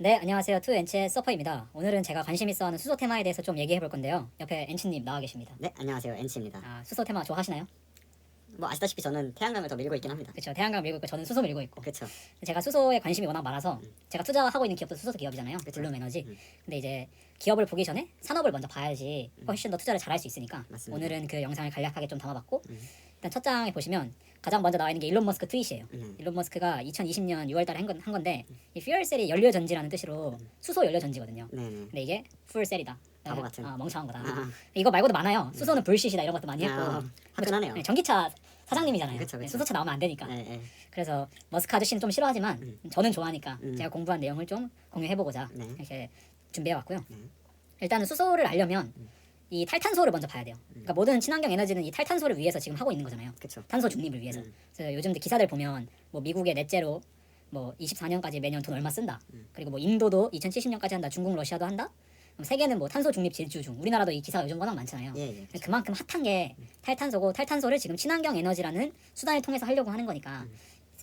네, 안녕하세요. 투엔치의 서퍼입니다. 오늘은 제가 관심 있어 하는 수소 테마에 대해서 좀 얘기해 볼 건데요. 옆에 엔치님 나와 계십니다. 네, 안녕하세요. 엔치입니다. 수소 테마 좋아하시나요? 뭐 아시다시피 저는 태양광을 더 밀고 있긴 합니다. 그렇죠. 태양광 밀고 있고 저는 수소 밀고 있고. 그렇죠. 제가 수소에 관심이 워낙 많아서 제가 투자하고 있는 기업도 수소 기업이잖아요. 블룸 에너지. 근데 이제 기업을 보기 전에 산업을 먼저 봐야지 훨씬 더 투자를 잘할 수 있으니까 맞습니다. 오늘은 그 영상을 간략하게 좀 담아봤고 일단 첫 장에 보시면 가장 먼저 나와 있는 게 일론 머스크 트윗이에요. 일론 머스크가 2020년 6월달에 한 건데 이 fuel 셀이 연료 전지라는 뜻으로 수소 연료 전지거든요. 네네. 근데 이게 fuel 셀이다. 바보 같은. 멍청한 거다. 아. 이거 말고도 많아요. 수소는 불시시다 이런 것도 많이 했고. 화끈하네요. 네, 전기차 사장님이잖아요. 그쵸, 그쵸. 네, 수소차 나오면 안 되니까. 네. 그래서 머스크 아저씨는 좀 싫어하지만 저는 좋아하니까 제가 공부한 내용을 좀 공유해보고자 네. 이렇게 준비해왔고요. 네. 일단은 수소를 알려면 이 탈탄소를 먼저 봐야 돼요. 그러니까 모든 친환경 에너지는 이 탈탄소를 위해서 지금 하고 있는 거잖아요. 그렇죠. 탄소 중립을 위해서. 그래서 요즘 기사들 보면 뭐 미국의 넷제로 뭐 24년까지 매년 돈 얼마 쓴다. 그리고 뭐 인도도 2070년까지 한다. 중국, 러시아도 한다. 그럼 세계는 뭐 탄소 중립 질주 중. 우리나라도 이 기사가 요즘 워낙 많잖아요. 예. 그만큼 핫한 게 탈탄소고 탈탄소를 지금 친환경 에너지라는 수단을 통해서 하려고 하는 거니까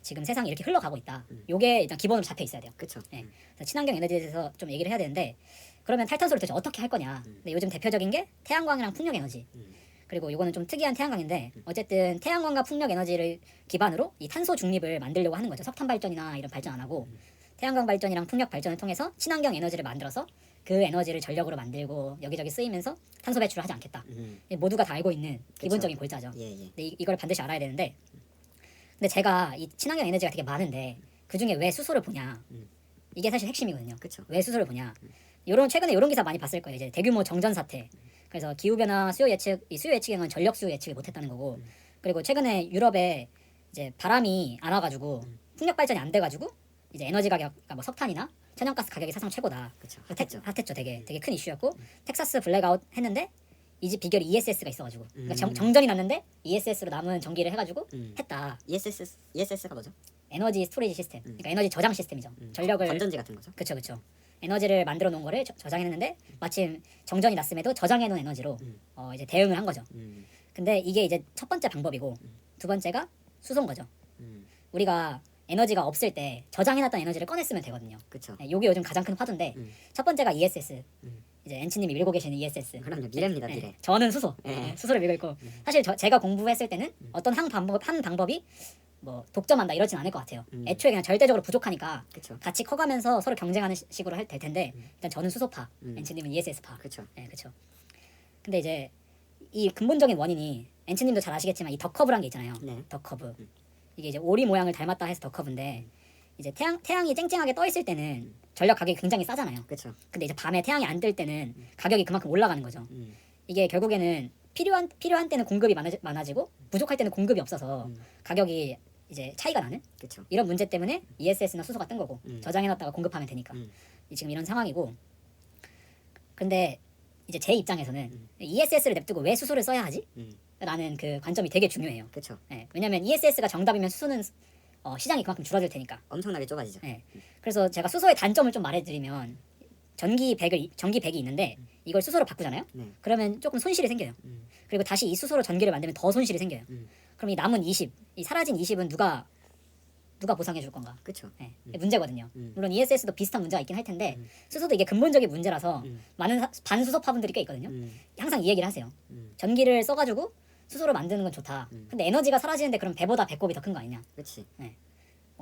지금 세상이 이렇게 흘러가고 있다. 요게 일단 기본으로 잡혀 있어야 돼요. 그렇죠. 예. 그래서 친환경 에너지에 대해서 좀 얘기를 해야 되는데 그러면 탈탄소를 도대체 어떻게 할 거냐. 근데 요즘 대표적인 게 태양광이랑 풍력 에너지. 그리고 요거는 좀 특이한 태양광인데 어쨌든 태양광과 풍력 에너지를 기반으로 이 탄소 중립을 만들려고 하는 거죠. 석탄 발전이나 이런 발전 안 하고 태양광 발전이랑 풍력 발전을 통해서 친환경 에너지를 만들어서 그 에너지를 전력으로 만들고 여기저기 쓰이면서 탄소 배출을 하지 않겠다. 모두가 다 알고 있는 기본적인 골자죠. 예. 근데 이걸 반드시 알아야 되는데 근데 제가 이 친환경 에너지가 되게 많은데 그 중에 왜 수소를 보냐 이게 사실 핵심이거든요. 그쵸. 왜 수소를 보냐 최근에 이런 기사 많이 봤을 거예요. 이제 대규모 정전 사태 그래서 기후 변화 수요 예측 이 수요 예측에는 전력 수요 예측을 못했다는 거고 그리고 최근에 유럽에 이제 바람이 안 와가지고 풍력 발전이 안 돼가지고 이제 에너지 가격 그러니까 뭐 석탄이나 천연가스 가격이 사상 최고다. 그쵸. 핫했죠. 되게 큰 이슈였고 텍사스 블랙아웃 했는데 이 집 비결이 ESS가 있어가지고 그러니까 정전이 났는데 ESS로 남은 전기를 해가지고 했다. ESS가 뭐죠? 에너지 스토리지 시스템. 그러니까 에너지 저장 시스템이죠. 전력을 건전지 같은 거죠? 그쵸. 에너지를 만들어 놓은 거를 저장했는데 마침 정전이 났음에도 저장해 놓은 에너지로 이제 대응을 한 거죠. 근데 이게 이제 첫 번째 방법이고 두 번째가 수소인 거죠. 우리가 에너지가 없을 때 저장해놨던 에너지를 꺼냈으면 되거든요. 그렇죠. 네, 요게 요즘 가장 큰 화두인데 첫 번째가 ESS. 이제 엔치님이 밀고 계시는 ESS. 그럼요. 미래입니다. 네, 미래. 저는 수소. 네. 수소를 밀고 있고 사실 제가 공부했을 때는 어떤 한 방법이 뭐 독점한다 이러진 않을 것 같아요. 애초에 그냥 절대적으로 부족하니까 그렇죠. 같이 커가면서 서로 경쟁하는 식으로 될 텐데 일단 저는 수소파, 엔치님은 ESS파. 그렇죠. 네, 그렇죠. 근데 이제 이 근본적인 원인이 엔치님도 잘 아시겠지만 이 덕커브란 게 있잖아요. 네. 덕커브. 이게 이제 오리 모양을 닮았다 해서 덕커브인데 이제 태양이 쨍쨍하게 떠 있을 때는 전력 가격이 굉장히 싸잖아요. 그렇죠. 근데 이제 밤에 태양이 안 뜰 때는 가격이 그만큼 올라가는 거죠. 이게 결국에는 필요한 때는 공급이 많아지고 부족할 때는 공급이 없어서 가격이 이제 차이가 나는 그렇죠. 이런 문제 때문에 ESS나 수소가 뜬 거고 저장해놨다가 공급하면 되니까 지금 이런 상황이고 근데 이제 제 입장에서는 ESS를 냅두고 왜 수소를 써야 하지? 라는 그 관점이 되게 중요해요. 그렇죠. 네, 왜냐면 ESS가 정답이면 수소는 시장이 그만큼 줄어들 테니까. 엄청나게 좁아지죠. 네. 그래서 제가 수소의 단점을 좀 말해드리면 전기 100이 있는데 이걸 수소로 바꾸잖아요. 네. 그러면 조금 손실이 생겨요. 그리고 다시 이 수소로 전기를 만들면 더 손실이 생겨요. 그럼 이 남은 20, 이 사라진 20은 누가 보상해 줄 건가? 그렇죠. 네. 문제거든요. 물론 ESS도 비슷한 문제가 있긴 할 텐데 수소도 이게 근본적인 문제라서 많은 반수소파분들이 꽤 있거든요. 항상 이 얘기를 하세요. 전기를 써가지고 수소를 만드는 건 좋다. 근데 에너지가 사라지는데 그럼 배보다 배꼽이 더 큰 거 아니냐? 그렇지.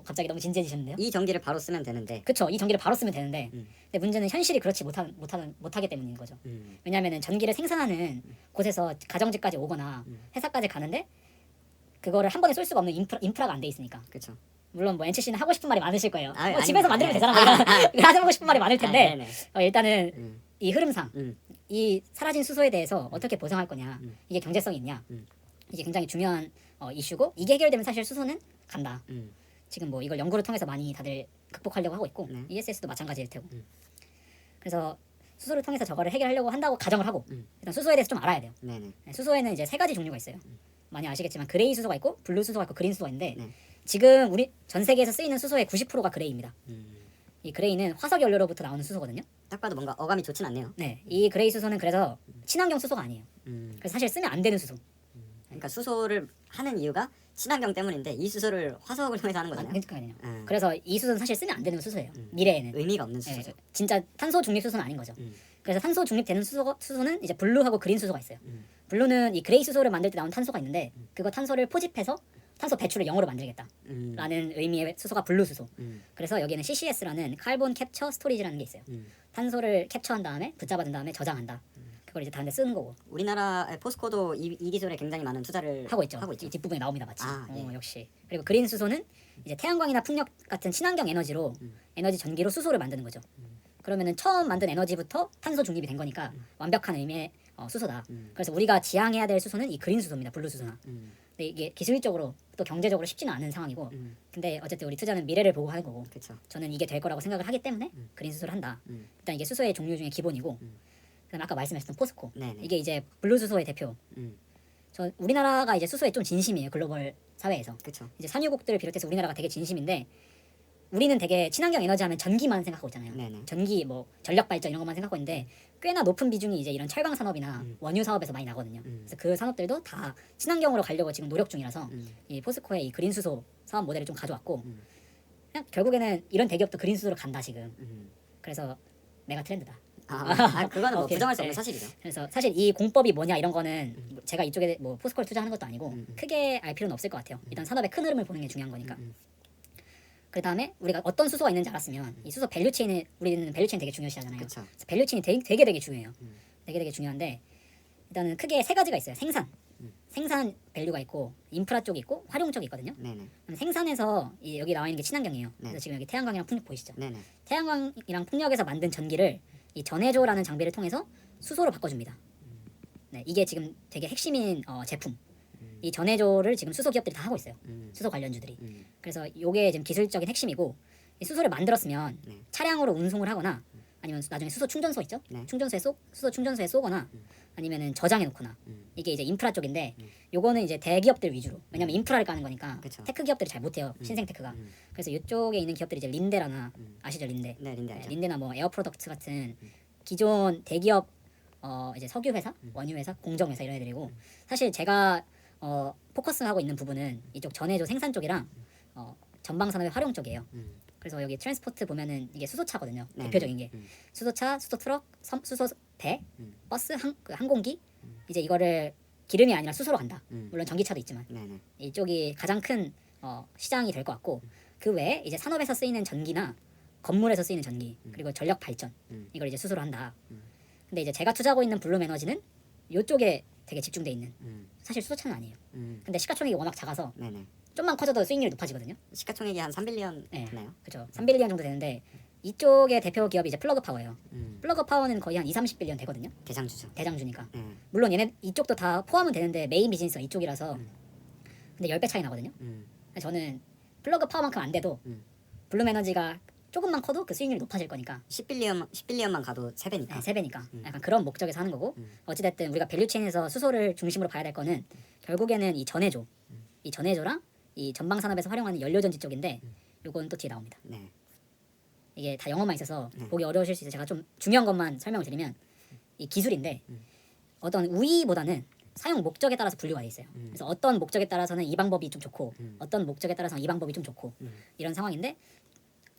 갑자기 너무 진지해지셨는데요? 이 전기를 바로 쓰면 되는데. 그쵸. 이 전기를 바로 쓰면 되는데 근데 문제는 현실이 그렇지 못하기 때문인 거죠. 왜냐하면 전기를 생산하는 곳에서 가정집까지 오거나 회사까지 가는데 그거를 한 번에 쏠 수가 없는 인프라가 안 돼 있으니까. 그렇죠. 물론 뭐 엔치 씨는 하고 싶은 말이 많으실 거예요. 아니, 집에서 만들면 되잖아. 하고 싶은 말이 많을 텐데 일단은 이 흐름상 이 사라진 수소에 대해서 어떻게 보상할 거냐 이게 경제성이 있냐 이게 굉장히 중요한 이슈고 이게 해결되면 사실 수소는 간다. 지금 뭐 이걸 연구를 통해서 많이 다들 극복하려고 하고 있고 ESS도 마찬가지일 테고 그래서 수소를 통해서 저거를 해결하려고 한다고 가정을 하고 일단 수소에 대해서 좀 알아야 돼요. 네네. 수소에는 이제 세 가지 종류가 있어요. 많이 아시겠지만 그레이 수소가 있고 블루 수소가 있고 그린 수소가 있는데 네. 지금 우리 전 세계에서 쓰이는 수소의 90%가 그레이입니다. 이 그레이는 화석 연료로부터 나오는 수소거든요. 딱 봐도 뭔가 어감이 좋진 않네요. 네, 이 그레이 수소는 그래서 친환경 수소가 아니에요. 그래서 사실 쓰면 안 되는 수소. 그러니까 수소를 하는 이유가 친환경 때문인데 이 수소를 화석을 통해서 하는 거잖아요. 그러니까요. 음. 그래서 이 수소는 사실 쓰면 안 되는 수소예요. 미래에는. 의미가 없는 수소죠. 예, 진짜 탄소 중립 수소는 아닌 거죠. 그래서 탄소 중립되는 수소는 이제 블루하고 그린 수소가 있어요. 블루는 이 그레이 수소를 만들 때 나온 탄소가 있는데 그거 탄소를 포집해서 탄소 배출을 0으로 만들겠다라는 의미의 수소가 블루 수소. 그래서 여기에는 CCS라는 카본 캡처 스토리지라는 게 있어요. 탄소를 캡처한 다음에 붙잡아둔 다음에 저장한다. 그걸 이제 다른 데 쓰는 거고 우리나라 포스코도 이 기술에 굉장히 많은 투자를 하고 있죠. 하고 있죠. 이 뒷부분에 나옵니다, 마치. 예. 역시. 그리고 그린 수소는 이제 태양광이나 풍력 같은 친환경 에너지로 에너지 전기로 수소를 만드는 거죠. 그러면은 처음 만든 에너지부터 탄소 중립이 된 거니까 완벽한 의미의 수소다. 그래서 우리가 지향해야 될 수소는 이 그린 수소입니다. 블루 수소나. 근데 이게 기술적으로 또 경제적으로 쉽지는 않은 상황이고 근데 어쨌든 우리 투자는 미래를 보고 하는 거고 그렇죠. 저는 이게 될 거라고 생각을 하기 때문에 그린 수소를 한다. 일단 이게 수소의 종류 중에 기본이고 그다음에 아까 말씀하셨던 포스코 네네. 이게 이제 블루 수소의 대표. 저 우리나라가 이제 수소에 좀 진심이에요. 글로벌 사회에서. 그렇죠. 이제 산유국들을 비롯해서 우리나라가 되게 진심인데 우리는 되게 친환경 에너지 하면 전기만 생각하고 있잖아요. 네네. 전기 뭐 전력 발전 이런 것만 생각하고 있는데 꽤나 높은 비중이 이제 이런 철강 산업이나 원유 사업에서 많이 나거든요. 그래서 그 산업들도 다 친환경으로 가려고 지금 노력 중이라서 이 포스코의 이 그린 수소 사업 모델을 좀 가져왔고 그냥 결국에는 이런 대기업도 그린 수소로 간다 지금. 그래서 메가 트렌드다. 그거는 뭐 오케이. 부정할 수 없는 네. 사실이죠. 그래서 사실 이 공법이 뭐냐 이런 거는 제가 이쪽에 뭐 포스코를 투자하는 것도 아니고 크게 알 필요는 없을 것 같아요. 일단 산업의 큰 흐름을 보는 게 중요한 거니까. 그 다음에 우리가 어떤 수소가 있는지 알았으면 이 수소 밸류체인을 우리는 밸류체인 되게 중요시하잖아요. 그렇죠. 그래서 밸류체인이 되게 중요해요. 되게 중요한데 일단은 크게 세 가지가 있어요. 생산 밸류가 있고 인프라 쪽이 있고 활용 쪽이 있거든요. 네네. 그럼 생산에서 여기 나와 있는 게 친환경이에요. 네. 그래서 지금 여기 태양광이랑 풍력 보이시죠? 네네. 태양광이랑 풍력에서 만든 전기를 이 전해조라는 장비를 통해서 수소로 바꿔줍니다. 네, 이게 지금 되게 핵심인 제품. 이 전해조를 지금 수소 기업들이 다 하고 있어요. 수소 관련주들이. 그래서 이게 지금 기술적인 핵심이고 이 수소를 만들었으면 네. 차량으로 운송을 하거나 아니면 나중에 수소 충전소 있죠? 네. 수소 충전소에 쏘거나 아니면은 저장해 놓거나 이게 이제 인프라 쪽인데 요거는 이제 대기업들 위주로 왜냐면 인프라를 까는 거니까 그쵸. 테크 기업들이 잘 못해요. 신생 테크가. 그래서 이쪽에 있는 기업들이 이제 린데라나 아시죠 린데? 네, 린데 알죠. 린데나 뭐 에어 프로덕트 같은 기존 대기업 이제 석유 회사, 원유 회사, 공정 회사 이런 애들이고 사실 제가 포커스하고 있는 부분은 이쪽 전해조 생산 쪽이랑 전방 산업의 활용 쪽이에요. 그래서 여기 트랜스포트 보면은 이게 수소차거든요. 네. 대표적인 게 수소차, 수소트럭, 수소배, 버스, 항공기 이제 이거를 기름이 아니라 수소로 간다. 물론 전기차도 있지만 네네. 이쪽이 가장 큰 시장이 될 것 같고 그 외에 이제 산업에서 쓰이는 전기나 건물에서 쓰이는 전기 그리고 전력 발전 이걸 이제 수소로 한다. 근데 이제 제가 투자하고 있는 블룸 에너지는 이쪽에 되게 집중돼 있는 사실 수소차는 아니에요. 근데 시가총액이 워낙 작아서 네네. 좀만 커져도 수익률이 높아지거든요. 시가총액이 한 3빌리언 네. 되나요? 그렇죠. 3빌리언 정도 되는데 이쪽의 대표 기업이 이제 플러그 파워예요. 음. 플러그 파워는 거의 한 2-30빌리언 되거든요. 대장주죠. 대장주니까. 네. 물론 얘네 이쪽도 다 포함은 되는데 메인 비즈니스가 이쪽이라서 근데 10배 차이 나거든요. 그래서 저는 플러그 파워만큼 안 돼도 블룸 에너지가 조금만 커도 그 수익률이 높아질 거니까 10빌리언만 가도 3배니까. 네, 3배니까 약간 그런 목적에서 하는 거고 어찌됐든 우리가 밸류체인에서 수소를 중심으로 봐야 될 거는 결국에는 이 전해조랑 이 전방산업에서 활용하는 연료전지 쪽인데 요건 또 뒤에 나옵니다. 네. 이게 다 영어만 있어서 보기 어려우실 수 있어요. 제가 좀 중요한 것만 설명을 드리면 이 기술인데 어떤 우위보다는 사용 목적에 따라서 분류가 돼 있어요. 그래서 어떤 목적에 따라서는 이 방법이 좀 좋고 어떤 목적에 따라서는 이 방법이 좀 좋고 이런 상황인데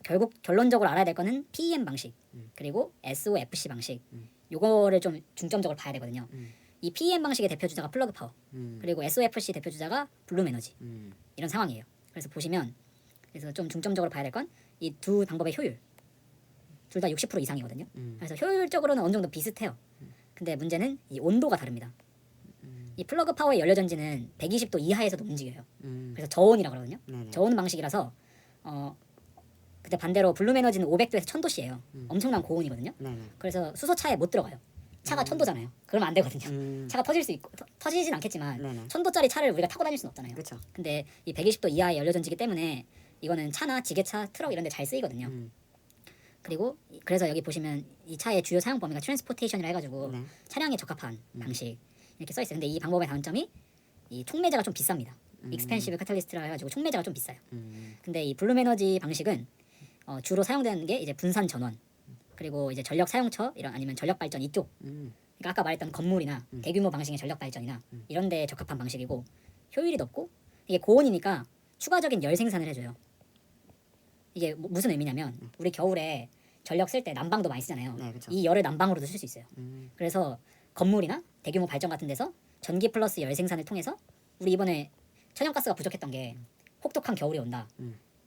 결국 결론적으로 알아야 될 거는 PEM 방식 그리고 SOFC 방식 요거를 좀 중점적으로 봐야 되거든요. 이 PEM 방식의 대표 주자가 플러그 파워 그리고 SOFC 대표 주자가 블룸 에너지 이런 상황이에요. 그래서 보시면 그래서 좀 중점적으로 봐야 될 건 이 두 방법의 효율 둘 다 60% 이상이거든요. 그래서 효율적으로는 어느 정도 비슷해요. 근데 문제는 이 온도가 다릅니다. 이 플러그 파워의 연료전지는 120도 이하에서도 움직여요. 그래서 저온이라고 그러거든요. 네네. 저온 방식이라서 근데 반대로 블룸 에너지는 500도에서 1000도씨예요. 엄청난 고온이거든요. 네네. 그래서 수소차에 못 들어가요. 차가 1000도잖아요. 그러면 안 되거든요. 차가 터질 수 있고 터지진 않겠지만 네네. 1000도짜리 차를 우리가 타고 다닐 수는 없잖아요. 그렇죠. 근데 이 120도 이하의 연료전지기 때문에 이거는 차나 지게차, 트럭 이런 데 잘 쓰이거든요. 그리고 그래서 여기 보시면 이 차의 주요 사용 범위가 트랜스포테이션이라 해가지고 네. 차량에 적합한 방식 이렇게 써 있어요. 근데 이 방법의 단점이 이 촉매제가 좀 비쌉니다. 익스펜시브 카탈리스트라 해가지고 촉매제가 좀 비싸요. 근데 이 블룸 에너지 방식은 주로 사용되는 게 이제 분산 전원 그리고 이제 전력 사용처 이런 아니면 전력 발전 이쪽 그러니까 아까 말했던 건물이나 대규모 방식의 전력 발전이나 이런 데 적합한 방식이고 효율이 높고 이게 고온이니까 추가적인 열 생산을 해줘요. 이게 무슨 의미냐면 우리 겨울에 전력 쓸 때 난방도 많이 쓰잖아요. 네, 그쵸. 이 열을 난방으로도 쓸 수 있어요. 그래서 건물이나 대규모 발전 같은 데서 전기 플러스 열 생산을 통해서 우리 이번에 천연가스가 부족했던 게 혹독한 겨울이 온다.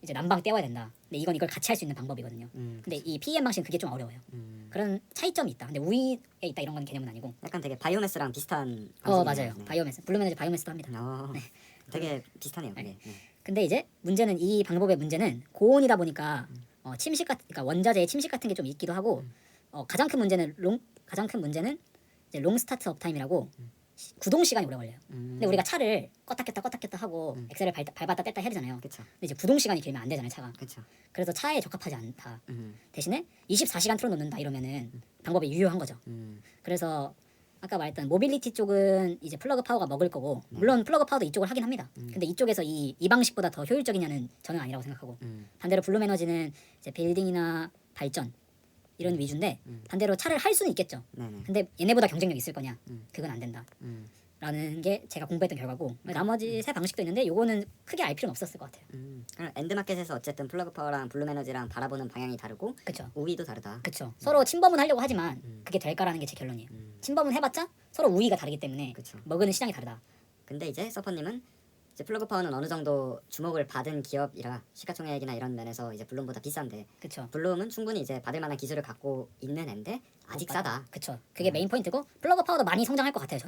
이제 난방 때워야 된다. 근데 이걸 같이 할 수 있는 방법이거든요. 근데 이 PEM 방식은 그게 좀 어려워요. 그런 차이점이 있다. 근데 우위에 있다 이런 건 개념은 아니고. 약간 되게 바이오매스랑 비슷한 맞아요. 방식이네요. 네. 바이오매스. 블루메너지 바이오매스도 합니다. 되게 비슷하네요. 네. 네. 네. 근데 이제 문제는 이 방법의 문제는 고온이다 보니까 침식 그러니까 원자재의 침식 같은 게 좀 있기도 하고 가장 큰 문제는 이제 롱 스타트 업 타임이라고 구동 시간이 오래 걸려요. 근데 우리가 차를 껐다 켰다 하고 엑셀을 밟았다 뗐다 해야 되잖아요. 그쵸. 근데 이제 구동 시간이 길면 안 되잖아요, 차가. 그쵸. 그래서 차에 적합하지 않다. 대신에 24시간 틀어놓는다 이러면은 방법이 유효한 거죠. 그래서 아까 말했던 모빌리티 쪽은 이제 플러그 파워가 먹을 거고 물론 플러그 파워도 이쪽을 하긴 합니다. 근데 이쪽에서 이 방식보다 더 효율적이냐는 저는 아니라고 생각하고 반대로 블룸에너지는 이제 빌딩이나 발전 이런 위주인데 반대로 차를 할 수는 있겠죠. 네네. 근데 얘네보다 경쟁력 있을 거냐? 그건 안 된다. 라는 게 제가 공부했던 결과고 나머지 세 방식도 있는데 요거는 크게 알 필요는 없었을 것 같아요. 그럼 엔드마켓에서 어쨌든 플러그 파워랑 블룸에너지랑 바라보는 방향이 다르고 그쵸. 우위도 다르다. 그쵸. 서로 침범은 하려고 하지만 그게 될까라는 게 제 결론이에요. 침범은 해봤자 서로 우위가 다르기 때문에 그쵸. 먹는 시장이 다르다. 근데 이제 서퍼님은 이제 플러그 파워는 어느 정도 주목을 받은 기업이라 시가총액이나 이런 면에서 이제 블룸보다 비싼데 그쵸. 블룸은 충분히 이제 받을 만한 기술을 갖고 있는 앤데 아직 싸다. 그쵸. 그게 메인 포인트고 플러그 파워도 많이 성장할 것 같아요.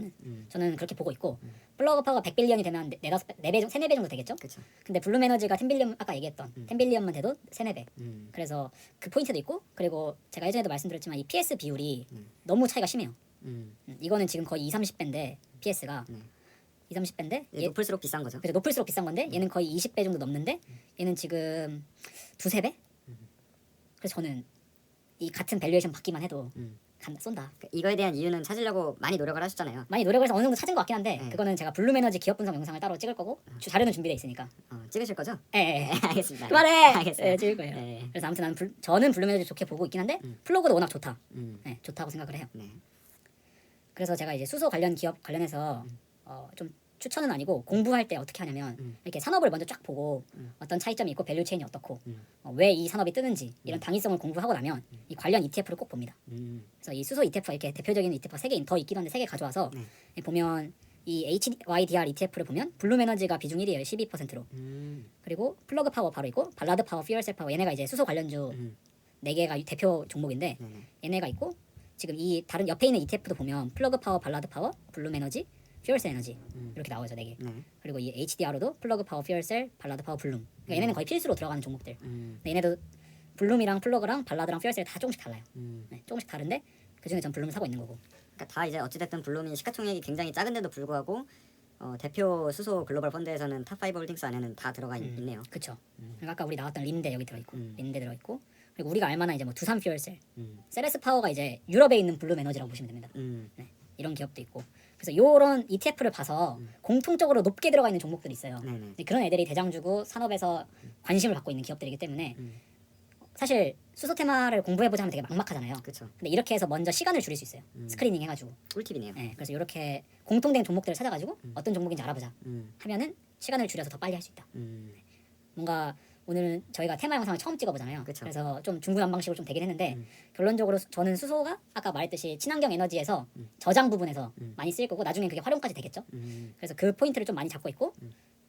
저는 그렇게 보고 있고 플러그 파워가 100빌리언이 되면 4배 정도 되겠죠. 그쵸. 근데 블룸 에너지가 10빌리언 아까 얘기했던 10빌리언만 돼도 3-4배. 그래서 그 포인트도 있고 그리고 제가 예전에도 말씀드렸지만 이 PS 비율이 너무 차이가 심해요. 이거는 지금 거의 2-30배인데 PS가 2-30배인데 높을수록 비싼 거죠. 그래서 높을수록 비싼 건데 얘는 거의 20배 정도 넘는데 얘는 지금 2-3배? 그래서 저는 이 같은 밸류에이션 받기만 해도 쏜다. 이거에 대한 이유는 찾으려고 많이 노력을 하셨잖아요. 많이 노력을 해서 어느 정도 찾은 것 같긴 한데 네. 그거는 제가 블룸 에너지 기업 분석 영상을 따로 찍을 거고 자료는 준비돼 있으니까. 찍으실 거죠? 예. 알겠습니다. 그만해. 알겠어요. 예, 찍을 거예요. 네. 그래서 아무튼 저는 블룸 에너지 좋게 보고 있긴 한데 플러그도 워낙 좋다. 네. 좋다고 생각을 해요. 네. 그래서 제가 이제 수소 관련 기업 관련해서 좀 추천은 아니고 공부할 때 어떻게 하냐면 이렇게 산업을 먼저 쫙 보고 어떤 차이점이 있고 밸류 체인이 어떻고 왜 이 산업이 뜨는지 이런 당위성을 공부하고 나면 이 관련 ETF를 꼭 봅니다. 그래서 이 수소 ETF 이렇게 대표적인 ETF가 3개 더 있기도 한데 3개 가져와서 보면 이 HYDR ETF를 보면 블룸 에너지가 비중 1위에요. 12%로. 그리고 플러그 파워 바로 있고 발라드 파워, 퓨얼셀 파워 얘네가 이제 수소 관련주 4개가 대표 종목인데 얘네가 있고 지금 이 다른 옆에 있는 ETF도 보면 플러그 파워, 발라드 파워, 블룸 에너지, 퓨얼셀 에너지 이렇게 나오죠 4개. 그리고 이 HDR로도 플러그 파워, 퓨얼셀, 발라드 파워, 블룸. 그러니까 얘네는 거의 필수로 들어가는 종목들. 근데 얘네도 블룸이랑 플러그랑 발라드랑 퓨얼셀 다 조금씩 달라요. 네, 조금씩 다른데 그중에 전 블룸을 사고 있는 거고. 그러니까 다 이제 어찌됐든 블룸이 시가총액이 굉장히 작은데도 불구하고 대표 수소 글로벌 펀드에서는 탑5 홀딩스 안에는 다 들어가 있네요. 그쵸. 그러니까 아까 우리 나왔던 린데 여기 들어있고 린데 들어있고 그리고 우리가 알만한 이제 뭐 두산 퓨얼셀, 세레스 파워가 이제 유럽에 있는 블룸 에너지라고 보시면 됩니다. 네, 이런 기업도 있고 그래서 요런 ETF를 봐서 공통적으로 높게 들어가 있는 종목들이 있어요. 근데 그런 애들이 대장주고 산업에서 관심을 받고 있는 기업들이기 때문에 사실 수소 테마를 공부해보자 하면 되게 막막하잖아요. 그렇죠. 근데 이렇게 해서 먼저 시간을 줄일 수 있어요. 스크리닝 해가지고. 꿀팁이네요. 네, 그래서 이렇게 공통된 종목들을 찾아가지고 어떤 종목인지 알아보자 하면은 시간을 줄여서 더 빨리 할 수 있다. 뭔가 오늘은 저희가 테마 영상을 처음 찍어보잖아요. 그쵸. 그래서 좀 중구난방식으로 좀 되긴 했는데 결론적으로 저는 수소가 아까 말했듯이 친환경 에너지에서 저장 부분에서 많이 쓰일 거고 나중에 그게 활용까지 되겠죠. 그래서 그 포인트를 좀 많이 잡고 있고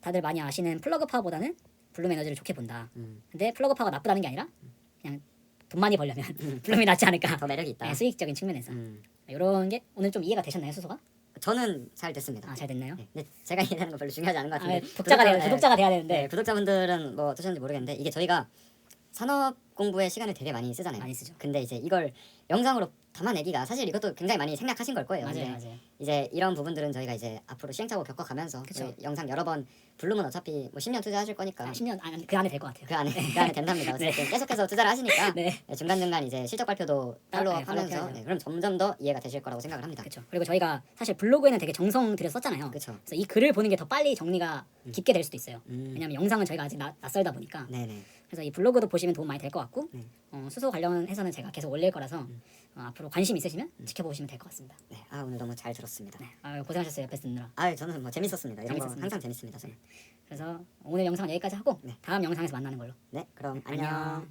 다들 많이 아시는 플러그 파워보다는 블룸 에너지를 좋게 본다. 근데 플러그 파워가 나쁘다는 게 아니라 그냥 돈 많이 벌려면 블룸이 낫지 않을까. 더 매력이 있다. 네, 수익적인 측면에서 이런 게 오늘 좀 이해가 되셨나요, 수소가? 저는 잘 됐습니다. 아, 잘 됐나요? 네. 근데 제가 이해하는 건 별로 중요하지 않은 것 같은데 구독자가 돼야 되는데 네, 구독자분들은 뭐 어떠셨는지 모르겠는데 이게 저희가 산업 공부에 시간을 되게 많이 쓰잖아요. 많이 쓰죠. 근데 이제 이걸 영상으로 담아내기가 사실 이것도 굉장히 많이 생각하신 걸 거예요. 근데 맞아요. 이제 이런 부분들은 저희가 이제 앞으로 시행착오 겪어가면서 그쵸. 영상 여러 번 블룸은 어차피 뭐 10년 투자하실 거니까 10년 그 안에 될 것 같아요. 그 안에 된답니다. 어쨌든 계속해서 투자를 하시니까 네. 중간중간 이제 실적 발표도 팔로우업 하면서 팔로우업해야죠. 그럼 점점 더 이해가 되실 거라고 생각을 합니다. 그렇죠. 그리고 저희가 사실 블로그에는 되게 정성 들여 썼잖아요. 그쵸. 그래서 이 글을 보는 게 더 빨리 정리가 깊게 될 수도 있어요. 음. 왜냐하면 영상은 저희가 아직 낯설다 보니까. 네네. 그래서 이 블로그도 보시면 도움 많이 될 것 같고 수소 관련해서는 제가 계속 올릴 거라서 앞으로 관심 있으시면 지켜보시면 될 것 같습니다. 네, 오늘 너무 잘 들었습니다. 네, 고생하셨어요. 옆에서 듣느라. 저는 뭐 재밌었습니다. 이런 거 재밌었습니다. 항상 재밌습니다. 저는. 그래서 오늘 영상은 여기까지 하고 네. 다음 영상에서 만나는 걸로. 네, 그럼 안녕. 안녕.